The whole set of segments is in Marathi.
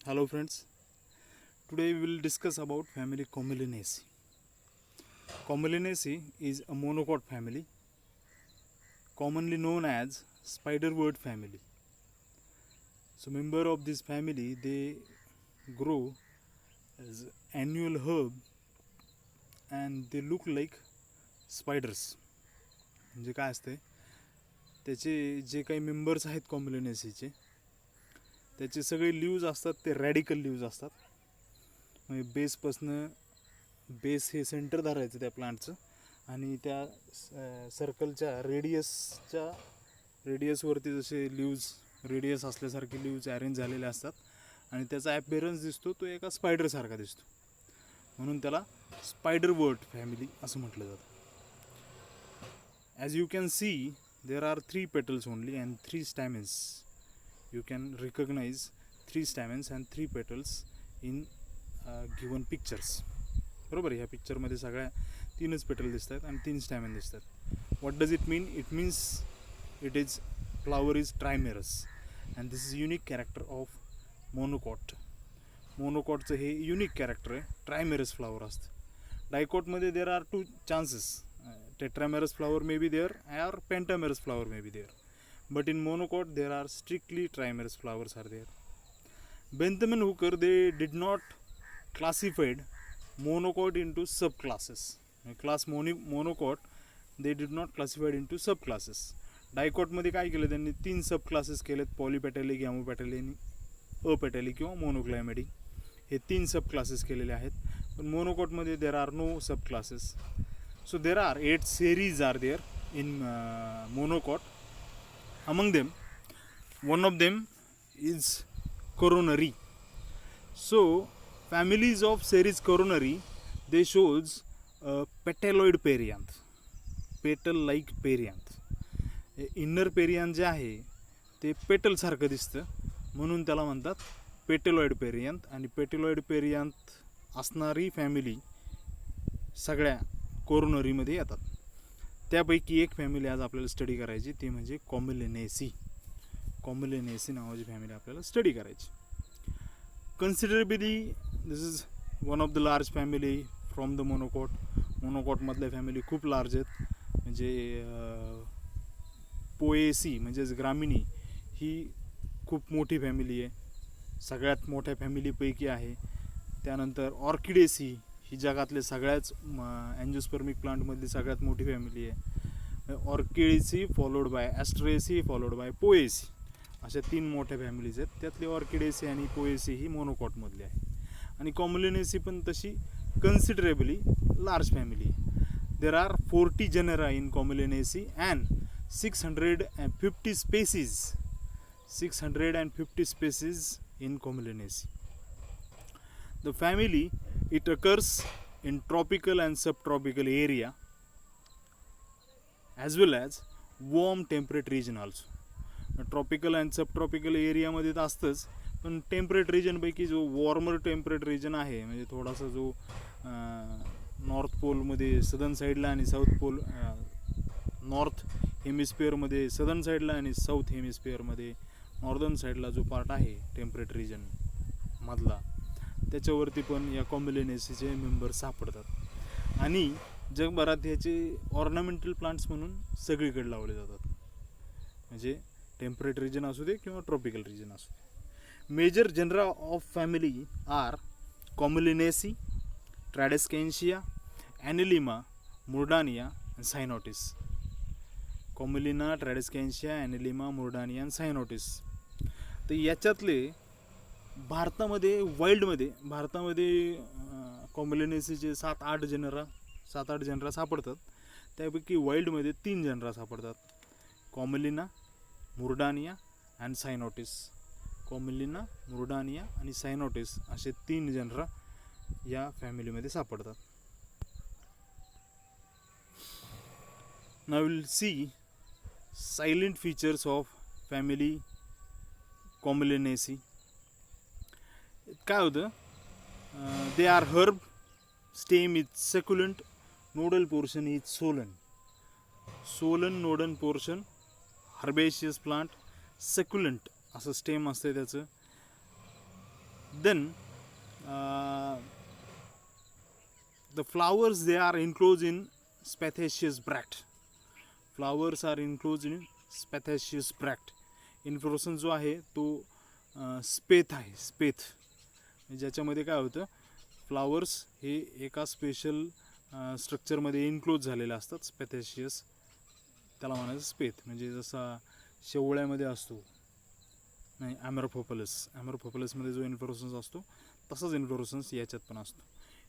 Hello friends, today we will discuss about family Commelinaceae. Commelinaceae is a monocot family commonly known as spiderwort family. So member of this family they grow as annual herb and they look like spiders. म्हणजे काय असते त्याचे जे काही मेंबर्स आहेत कॉम्बिलिनेसीचे त्याचे सगळे लीव्ज असतात ते रॅडिकल लीव्ज असतात. म्हणजे बेसपासनं बेस हे सेंटर धरायचं त्या प्लांटचं आणि त्या सर्कलच्या रेडियसवरती जसे लीव्ज रेडियस असल्यासारखे लीव्ज अरेंज झालेले असतात आणि त्याचा ॲपिअरन्स दिसतो तो एका स्पायडरसारखा दिसतो, म्हणून त्याला स्पायडरवर्ट फॅमिली असं म्हटलं जातं. As you can see there are 3 petals only and 3 stamens. You can recognize 3 stamens and 3 petals in given pictures. बरोबर, ह्या पिक्चरमध्ये सगळ्या 3च पेटल दिसत आहेत आणि 3 स्टॅमेन दिसतात. What does it mean? It means it is flower is trimerous and this is unique character of monocot. मोनोकॉटचं हे युनिक कॅरेक्टर आहे, ट्रायमेरस फ्लावर असतं. डायकॉटमध्ये there are 2 chances. Tetramerous flower may be there or pentamerous flower may be there, but in monocot there are strictly trimerous flowers are there. Bentham and Hooker they did not classified monocot into subclasses. Class monocot they did not classified into subclasses. Dicot मध्ये काय केलं त्यांनी 3 सब क्लासेस केलेत, पॉलीपेटॅलिक, गॅमोपेटॅलिक, अपेटॅलिक किंवा मोनोक्लायमॅटिक हे 3 सब क्लासेस केलेले आहेत. पण मोनोकॉटमध्ये there are no sub classes. So there are 8 series are there in monocot. Among them, one of them is coronary. So families of series coronary they shows petaloid perianth, petal-like perianth. Inner perianth जे आहे ते पेटल सारखं दिसतं म्हणून त्याला म्हणतात पेटेलॉइड पेरियांथ. आणि पेटेलॉइड पेरियांथ असणारी फॅमिली सगळ्या कोरोनरीमध्ये येतात. त्यापैकी एक फॅमिली आज आपल्याला स्टडी करायची ती म्हणजे कॉम्बिलिनेसी. कॉम्बिलिनेसी नावाची फॅमिली आपल्याला स्टडी करायची. Considerably this is one of the large family from the monocot. मोनोकॉटमधल्या फॅमिली खूप लार्ज आहेत. म्हणजे पोएसी म्हणजेच ग्रामिनी ही खूप मोठी फॅमिली आहे, सगळ्यात मोठ्या फॅमिलीपैकी आहे. त्यानंतर ऑर्किडेसी ही जगातले सगळ्याच अँजिओस्पर्मिक प्लांटमधली सगळ्यात मोठी फॅमिली आहे. Orchidaceae followed by Asteraceae followed by Poaceae अशा 3 मोठ्या फॅमिलीज आहेत. त्यातली ऑर्किडेसी आणि पोएसी ही मोनोकॉटमधली आहे. आणि कॉम्बिलिनेसी पण तशी कन्सिडरेबली लार्ज फॅमिली आहे. There are 40 genera in Commelinaceae and 650 species. 650 species in Commelinaceae. The family it occurs in tropical and subtropical area as well as warm temperate region also. Tropical and subtropical एरियामध्ये तर असतंच, पण टेम्परेट रिजनपैकी जो वॉर्मर टेम्परेट रिजन आहे म्हणजे थोडासा जो नॉर्थ पोलमध्ये सदर्न साईडला आणि साऊथ पोल नॉर्थ हेमिस्फिअरमध्ये सदर्न साईडला आणि साऊथ हेमिस्फिअरमध्ये नॉर्दर्न साईडला जो पार्ट आहे टेम्परेट रिजन मधला त्याच्यावरती पण या कॉम्बिलिनेसीचे मेंबर सापडतात. आणि जगभरात ह्याचे ऑर्नामेंटल प्लांट्स म्हणून सगळीकडे लावले जातात, म्हणजे टेम्परेट रिजन असू दे किंवा ट्रॉपिकल रिजन असू दे. Major genera of family are Commelinaceae, Tradescantia, Aneilema, Murdannia and Cyanotis. Commelina, Tradescantia, Aneilema, Murdannia and Cyanotis. तर याच्यातले भारतामध्ये भारतामध्ये कॉम्बिलिनेसीचे 7-8 जनरा सापडतात. त्यापैकी वाईल्डमध्ये 3 जनरा सापडतात, कॉम्बिलिना, मुर्डानिया अँड सायनोटिस. कॉम्बिलिना, मुर्डानिया आणि सायनोटिस असे 3 जनरा या फॅमिलीमध्ये सापडतात. Now will see salient features of family Commelinaceae. काय होतं, they are herb, stem is succulent, nodal portion is swollen nodal portion, herbaceous plant, succulent असं स्टेम असते त्याचं. Then the flowers, they are enclosed in spathaceous bract. Flowers are enclosed in spathaceous bract. Inflorescence जो आहे तो स्पेथ आहे, स्पेथ, ज्याच्यामध्ये काय होतं, फ्लावर्स हे एका स्पेशल स्ट्रक्चरमध्ये इन्क्लोज झालेले असतात. स्पॅथेशियस त्याला म्हणायचं स्पेथ, म्हणजे जसा शेवळ्यामध्ये असतो नाही, ॲमरोफोपलसमध्ये जो इन्फ्लोरेसन्स असतो तसाच इन्फ्लोरेसन्स याच्यात पण असतो.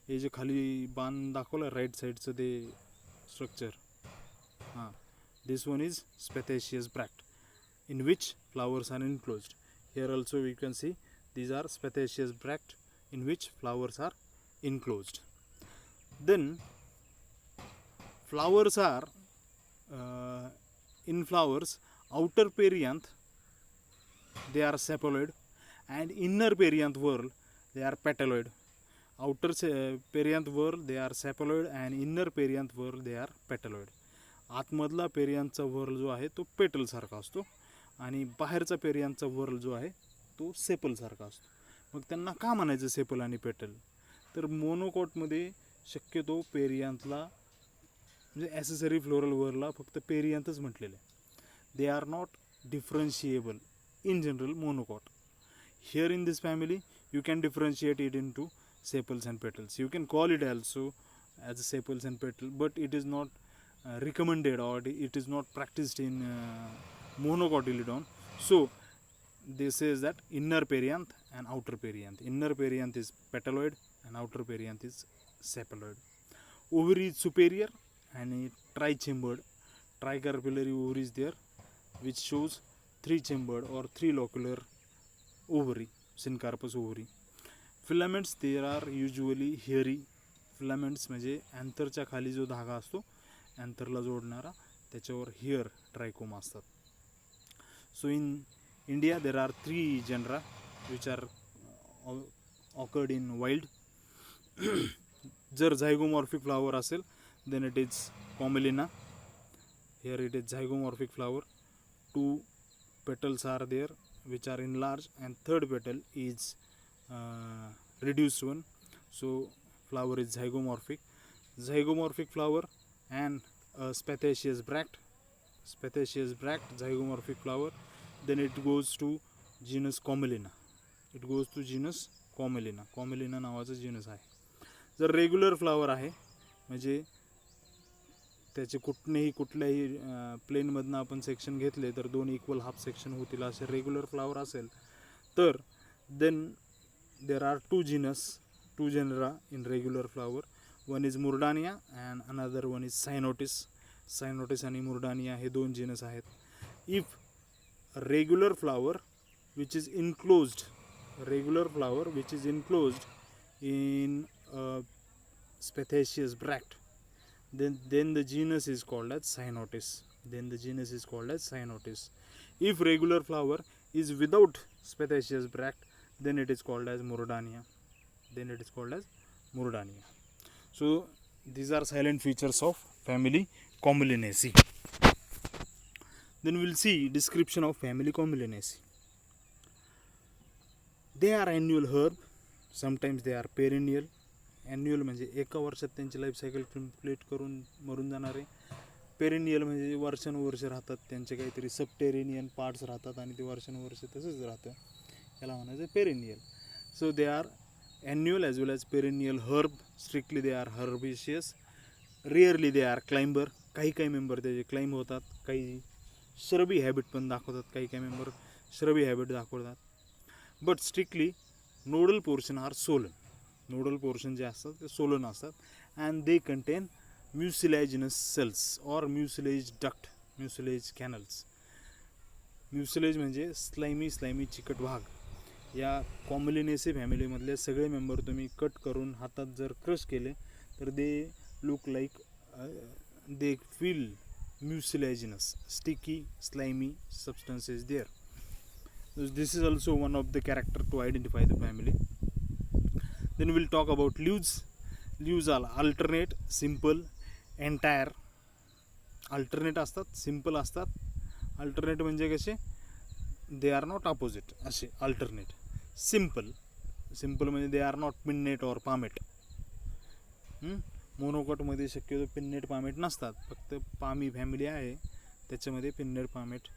हे जे खाली बाण दाखवलं राईट साईडचं ते स्ट्रक्चर, हां, this one is spathaceous bract in which flowers are enclosed. Here also we can see these are spathaceous bract in which flowers are enclosed. Then flowers are in flowers, outer perianth they are sepaloid and inner perianth whorl they are petaloid. Outer perianth whorl they are sepaloid and inner perianth whorl they are petaloid. आतमधला पेरियांतचा व्हर्ल जो आहे तो पेटल सारखा असतो आणि बाहेरचा पेरियांतचा व्हर्ल जो आहे तो सेपल सारखा असतो. मग त्यांना का म्हणायचं सेपल आणि पेटल, तर मोनोकॉटमध्ये शक्यतो पेरियांतला म्हणजे ॲसेसरी फ्लोरल व्हर्लला फक्त पेरियांतच म्हटलेलं आहे. They are not differentiable in general monocot. Here in this family you can differentiate it into sepals and petals. You can call it also as sepals and petal, but it is not recommended or it is not practiced in monocotyledon. So this is that inner perianth and outer perianth. Inner perianth is petaloid and outer perianth is sepaloid. Ovary is superior and tri-chambered, tricarpillary ovary is there, which shows 3-chambered or 3-locular ovary, syncarpous ovary. Filaments there are usually hairy. Filaments म्हणजे अँथरच्या खाली जो धागा असतो अँथरला जोडणारा त्याच्यावर हिअर ट्रायकोमा असतात. So in India there are 3 genera which are occurred in wild. जर झायगोमॉर्फिक फ्लावर असेल then it is Commelina. Here it is zygomorphic flower. 2 petals are there which are enlarged and 3rd petal is reduced one. So flower is zygomorphic. Zygomorphic flower and spathaceous bract, zygomorphic flower. Then it goes to genus Commelina. Commelina नावाचा जीनस आहे. जर रेग्युलर फ्लावर आहे म्हणजे त्याचे कुठल्याही प्लेनमधनं आपण सेक्शन घेतले तर 2 इक्वल हाफ सेक्शन होतील असे रेग्युलर फ्लावर असेल तर then there are 2 genera in regular flower. One is Murdania and another one is Cyanotis. Cyanotis आणि Murdania हे 2 जीनस आहेत. If a regular flower which is enclosed in a spathaceous bract, then the genus is called as Cyanotis. If regular flower is without spathaceous bract, then it is called as Murdania. So these are silent features of family Commelinaceae. Then we'll see description of family Commelinaceae. They are annual herb. Sometimes they are perennial. Annual म्हणजे एका वर्षात त्यांची लाईफ सायकल कंप्लीट करून मरून जाणारे. पेरिनियल म्हणजे वर्षानुवर्ष राहतात, त्यांचे काहीतरी सबटेरेनियन पार्ट्स राहतात आणि ते वर्षानुवर्ष तसंच राहतं, याला म्हणायचं perennial. So they are annual as well as perennial herb. Strictly they are herbaceous. Rarely they are climber. काही मेंबर त्याचे क्लाइंब होतात, काही श्रबी हॅबिट पण दाखवतात, काही मेंबर श्रबी हॅबिट दाखवतात. But strictly nodal portion are swollen. Nodal portion जे असतात ते सोलन असतात. And they contain mucilaginous cells और म्युसिलेज डक्ट, म्युसिलेज कॅनल्स. म्युसिलेज म्हणजे स्लाइमी चिकट भाग. या कॉम्बिनेसी फॅमिलीमधले सगळे मेंबर तुम्ही कट करून हातात जर क्रश केले तर they look like they feel mucilaginous, sticky slimy substances there. This is also one of the character to identify the family. Then will talk about leaves. Leaves are alternate, simple, entire. Alternate असतात, सिम्पल असतात. अल्टरनेट म्हणजे कसे, दे आर नॉट अपोजिट असे अल्टरनेट. सिम्पल सिम्पल म्हणजे they are not pinnate or palmate. मोनोकॉटमध्ये शक्यतो पिन्नेट पामेट नसतात, फक्त पामी फॅमिली आहे त्याच्यामध्ये पिन्नेट पामेट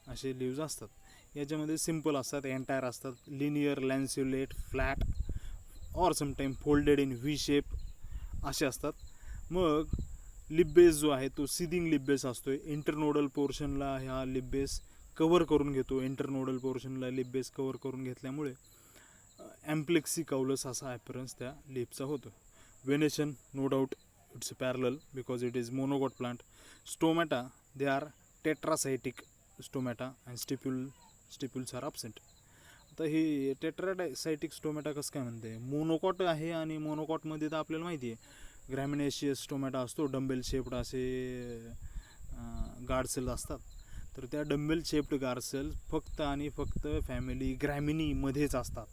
असे लीव्ज असतात. याच्यामध्ये सिम्पल असतात, एंटायर असतात, linear, lanceolate, flat or sometime folded in V shape असे असतात. मग लिप बेस जो आहे तो सिदिंग लिप बेस असतो. इंटरनोडल पोर्शनला ह्या लिप बेस कवर करून घेतो. इंटरनोडल पोर्शनला लिप बेस कवर करून घेतल्यामुळे ॲम्प्लेक्सी काउलस असा ॲपरन्स त्या लिपचा होतो. Venation no doubt it's parallel because it is monocot plant. Stomata they are tetracytic stomata and stipules are absent. आता हे टेट्रासायटिक स्टोमॅटा कसं काय म्हणते, मोनोकॉट आहे आणि मोनोकॉटमध्ये तर आपल्याला माहिती आहे ग्रॅमिनेशियस स्टोमॅटा असतो, डंबेल शेप्ड असे गार्ड सेल असतात. तर त्या डंबेल शेप्ड गार्ड सेल फक्त आणि फक्त फॅमिली ग्रॅमिनीमध्येच असतात,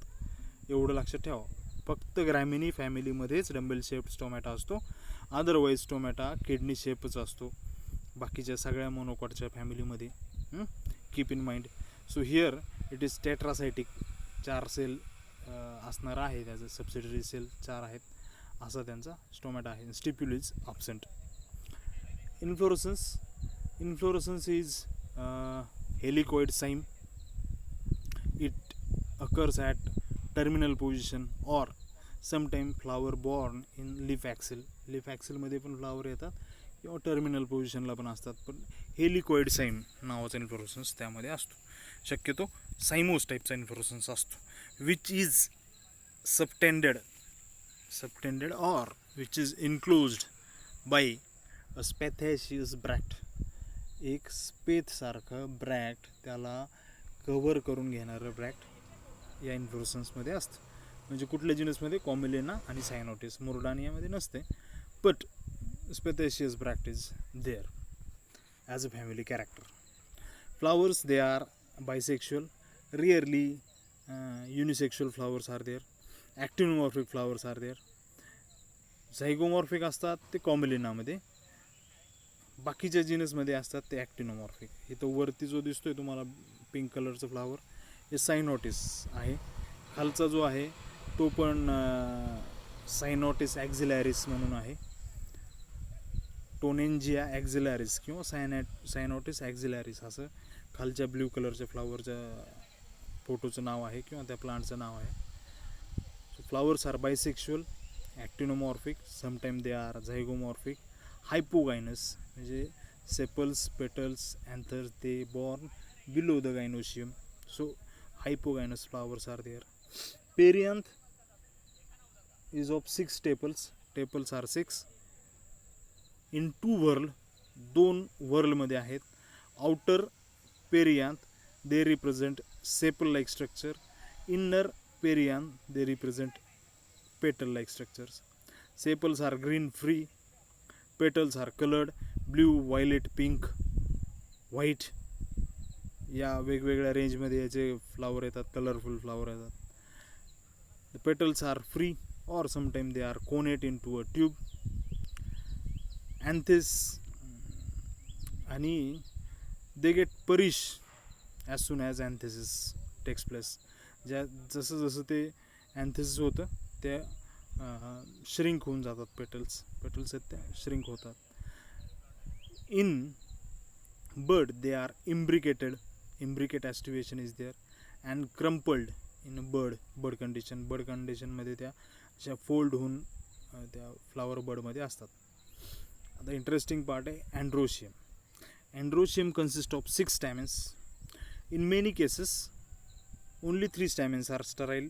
एवढं लक्षात ठेवा. फक्त ग्रॅमिनी फॅमिलीमध्येच डंबेल शेप्ड स्टोमॅटा असतो. अदरवाईज स्टोमॅटा किडनी शेपच असतो बाकीच्या सगळ्या मोनोकॉटच्या फॅमिलीमध्ये. Keep in mind. So here it is tetracytic, 4 cell असणार आहे, त्याचं सबसिडरी सेल 4 आहेत असा त्यांचा स्टोमॅटा आहे. Stipule is absent. Inflorescence is helicoid cyme. It occurs at terminal position or sometime flower born in leaf axil. Leaf ॲक्सिलमध्ये पण फ्लावर येतात किंवा टर्मिनल पोझिशनला पण असतात, पण हेलिकॉइड साईम नावाचा इन्फ्लोरेसन्स त्यामध्ये असतो. शक्यतो सायमोस टाईपचा इन्फ्लोरेसन्स असतो. Which is subtended or which is enclosed by a spathaceous bract. एक स्पेथसारखं ब्रॅक्ट, त्याला कव्हर करून घेणारं ब्रॅक्ट या इन्फ्लोरेसन्समध्ये असतं. म्हणजे कुठल्या जिनसमध्ये कॉमिलेना आणि सायनोटिस, मोर्डानियामध्ये नसते, but spathaceous bract is there as a family character. Flowers they are bisexual, rarely unisexual flowers are there. Actinomorphic flowers are there. Zygomorphic असतात ते कॉमिलेनामध्ये, बाकीच्या जिनसमध्ये असतात ते ॲक्टिनोमॉर्फिक. इथं वरती जो दिसतोय तुम्हाला पिंक कलरचं फ्लावर हे सायनोटिस आहे. खालचा जो आहे तो पण सायनोटिस ॲक्झिलॅरिस म्हणून आहे. टोनेंजिया ॲक्झिलॅरिस किंवा सायनोटिस ॲक्झिलॅरिस असं खालच्या ब्ल्यू कलरच्या फ्लावरच्या फोटोचं नाव आहे किंवा त्या प्लांटचं नाव आहे. So flowers are bisexual, actinomorphic, sometime they are zygomorphic, hypogynous म्हणजे sepals, petals, anthers they born below the gynoecium. So hypogynous flowers are there. Perianth is of 6 tepals. Tepals are 6 in 2 whorl. 2 whorl मध्ये आहेत. Outer perianth they represent sepal like structure. Inner perianth they represent petal like structures. Sepals are green free. Petals are colored blue, violet, pink, white. या वेगवेगळ्या रेंजमध्ये याचे फ्लावर येतात, कलरफुल फ्लावर येतात. The petals are free or sometime they are connate into a tube. Anthesis आणि they get perish as soon as anthesis takes place. जसं जसं ते अँथेसिस होतं ते श्रिंक होऊन जातात. पेटल्स आहेत त्या श्रिंक होतात. In bud they are imbricated. Imbricate aestivation is there and crumpled in a bud condition. बड कंडिशनमध्ये त्या अशा फोल्ड होऊन त्या फ्लावर बडमध्ये असतात. आता इंटरेस्टिंग पार्ट आहे androecium. Androecium consist of 6 stamens. In many cases only 3 stamens are sterile.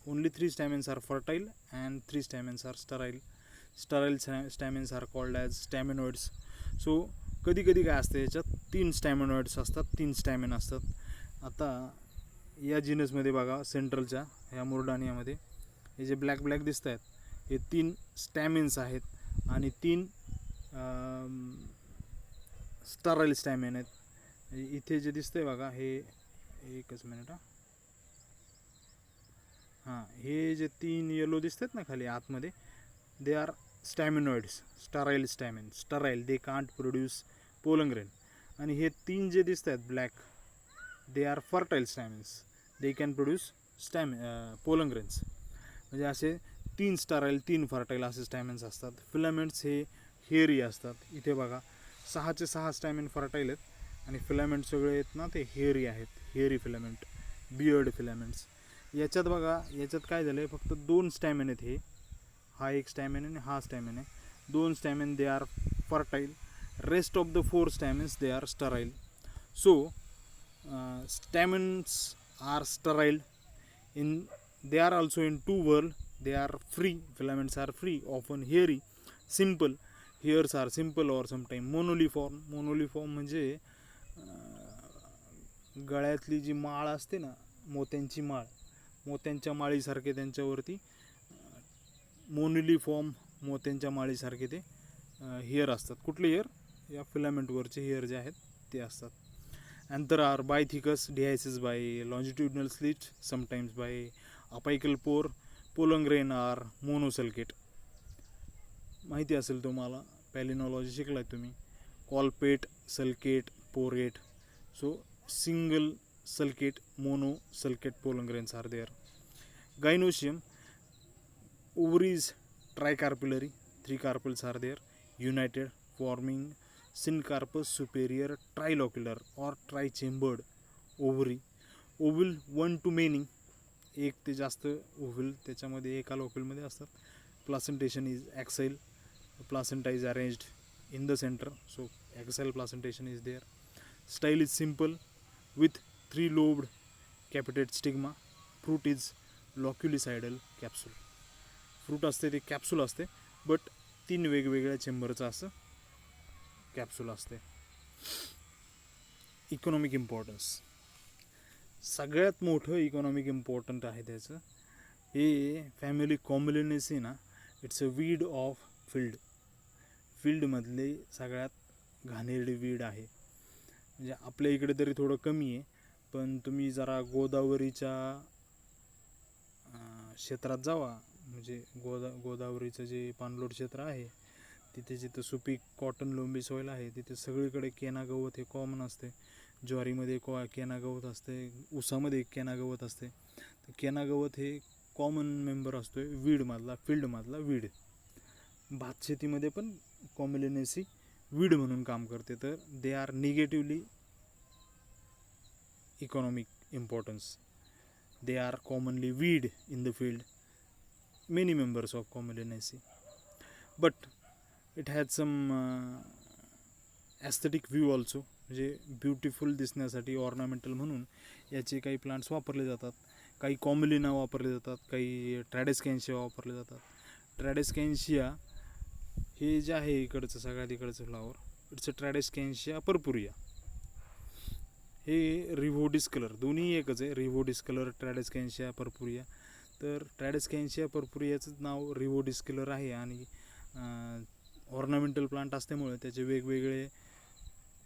Only 3 stamens are fertile and 3 stamens are sterile. Sterile stamens are called as stamenoids. So कधी कधी काय असतं याच्यात 3 स्टॅमिनॉइड्स असतात, 3 स्टॅमिन असतात. आता या जिनसमध्ये बघा सेंट्रलच्या ह्या मोर्डानियामध्ये हे जे ब्लॅक दिसत आहेत हे 3 स्टॅमिन्स आहेत आणि 3 स्टराईल स्टॅमिन आहेत. इथे जे दिसतंय बघा हे एकच मिनिट हे जे 3 येलो दिसतात ना खाली आतमध्ये they are staminodes. Sterile they can't produce pollen grain. आणि हे 3 जे दिसत आहेत black they are fertile stamens, they can produce pollen grains, म्हणजे असे 3 स्टराईल 3 फर्टाईल असे स्टॅमिन्स असतात. फिलामेंट्स हे हेअरी असतात. इथे बघा 6चे 6 स्टॅमिन फर्टाईल आहेत आणि फिलामेंट सगळे आहेत ना ते हेअरी आहेत. हेअरी फिलामेंट, बियर्ड फिलामेंट्स. याच्यात बघा, याच्यात काय झालं आहे, फक्त 2 स्टॅमिन आहेत. हा एक स्टॅमिन आणि हा स्टॅमिन आहे. 2 stamen they are fertile. Rest of the 4 stamens they are sterile. So stamens are sterile. They are also in two world. They are free. Filaments are free, often hairy, simple. Hairs are simple or sometimes monoliform. Monoliform म्हणजे गळ्यातली जी माळ असते ना, मोत्यांची माळ, मोत्यांच्या माळीसारखे त्यांच्यावरती मोनोलिफॉर्म, मोत्यांच्या माळीसारखे ते हेअर असतात. कुठले हेअर? या फिलामेंटवरचे हेअर जे आहेत ते असतात. And there are bythecus dehiscus by longitudinal slits, sometimes by apical pore. Pollen grain are monosulcate. माहिती असेल तुम्हाला, पॅलिनॉलॉजी शिकलाय तुम्ही. Colpate, sulcate, porate. So single sulcate, monosulcate pollen grains are there. Gynoecium, ovaries tricarpillary, 3 carpels are there, united, forming syncarpous superior trilocular or trichambered ovary. Ovule 1 to many, एक ते जास्त ओव्हल त्याच्यामध्ये एका लोकलमध्ये असतात. Placentation is axile. Placenta is arranged in the centre, so axile placentation is there. Style is simple with 3 lobed capitate stigma. Fruit is loculicidal capsule. Fruit असते ते कॅप्सूल असते, बट 3 वेगवेगळ्या चेंबरचं असं कॅप्सूल असते. इकॉनॉमिक इम्पॉर्टन्स, सगळ्यात मोठं इकॉनॉमिक इम्पॉर्टंट आहे त्याचं. हे फॅमिली कॉम्युलिनेसी ना, it's a weed of field. फील्डमधले सगळ्यात घाणेरडी वीड आहे. म्हणजे आपल्या इकडे तरी थोडं कमी आहे, पण तुम्ही जरा गोदावरीच्या क्षेत्रात जावा, म्हणजे गोदावरीचं जे पाणलोट क्षेत्र आहे तिथे जिथं सुपीक कॉटन लोंबी सॉईल आहे, तिथे सगळीकडे केना गवत हे कॉमन असते. ज्वारीमध्ये केना गवत असते, ऊसामध्ये केना गवत असते. तर केना गवत हे कॉमन मेंबर असतो वीडमधला, फील्डमधला वीड. भात शेतीमध्ये पण कॉम्युलिनेसी वीड म्हणून काम करते. तर they are negatively economic importance. They are commonly weed in the field, many members of Commelinaceae. But it has some aesthetic view also, म्हणजे ब्युटिफुल दिसण्यासाठी ऑर्नामेंटल म्हणून याचे काही प्लांट्स वापरले जातात. काही कॉम्युलिना वापरले जातात, काही ट्रॅडेस्कॅन्शिया वापरले जातात. ट्रॅडेस्कॅन्शिया हे जे आहे इकडचं सगळ्यात इकडचं फ्लावर, इट्स अ ट्रॅडेस्कॅन्शिया पर्पुरिया. हे रिव्होडिस्कलर, दोन्ही एकच आहे, रिव्होडिस्कलर, ट्रॅडेस्कॅन्शिया पर्पुरिया. तर ट्रॅडेस्कॅन्शिया पर्पुरियाचं नाव रिव्होडिस्कलर आहे आणि ऑर्नामेंटल प्लांट असल्यामुळे त्याचे वेगवेगळे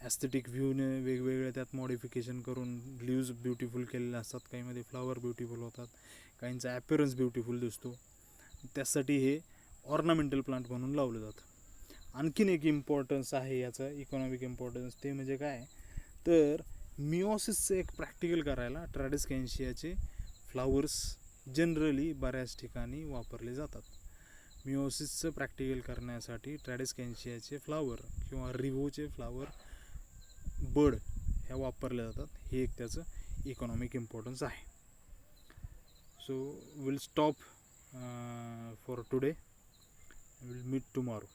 ॲस्थेटिक व्ह्यूने वेगवेगळे त्यात मॉडिफिकेशन करून लिव्ज ब्युटिफुल केलेले असतात. काहीमध्ये फ्लावर ब्युटिफुल होतात, काहींचा ॲपिअरन्स ब्युटिफुल दिसतो. त्यासाठी हे ऑर्नामेंटल प्लांट म्हणून लावलं जातं. आणखीन एक इम्पॉर्टन्स आहे याचं इकॉनॉमिक इम्पॉर्टन्स, ते म्हणजे काय, तर मिओसिसचं एक प्रॅक्टिकल करायला ट्रॅडेस्कॅन्शियाचे फ्लावर्स जनरली बऱ्याच ठिकाणी वापरले जातात. मिओसिसचं प्रॅक्टिकल करण्यासाठी ट्रॅडेस्कॅन्शियाचे फ्लावर किंवा रिव्होचे फ्लावर बड ह्या वापरल्या जातात. हे एक त्याचं इकॉनॉमिक इम्पॉर्टन्स आहे. So will stop for today. Will meet tomorrow.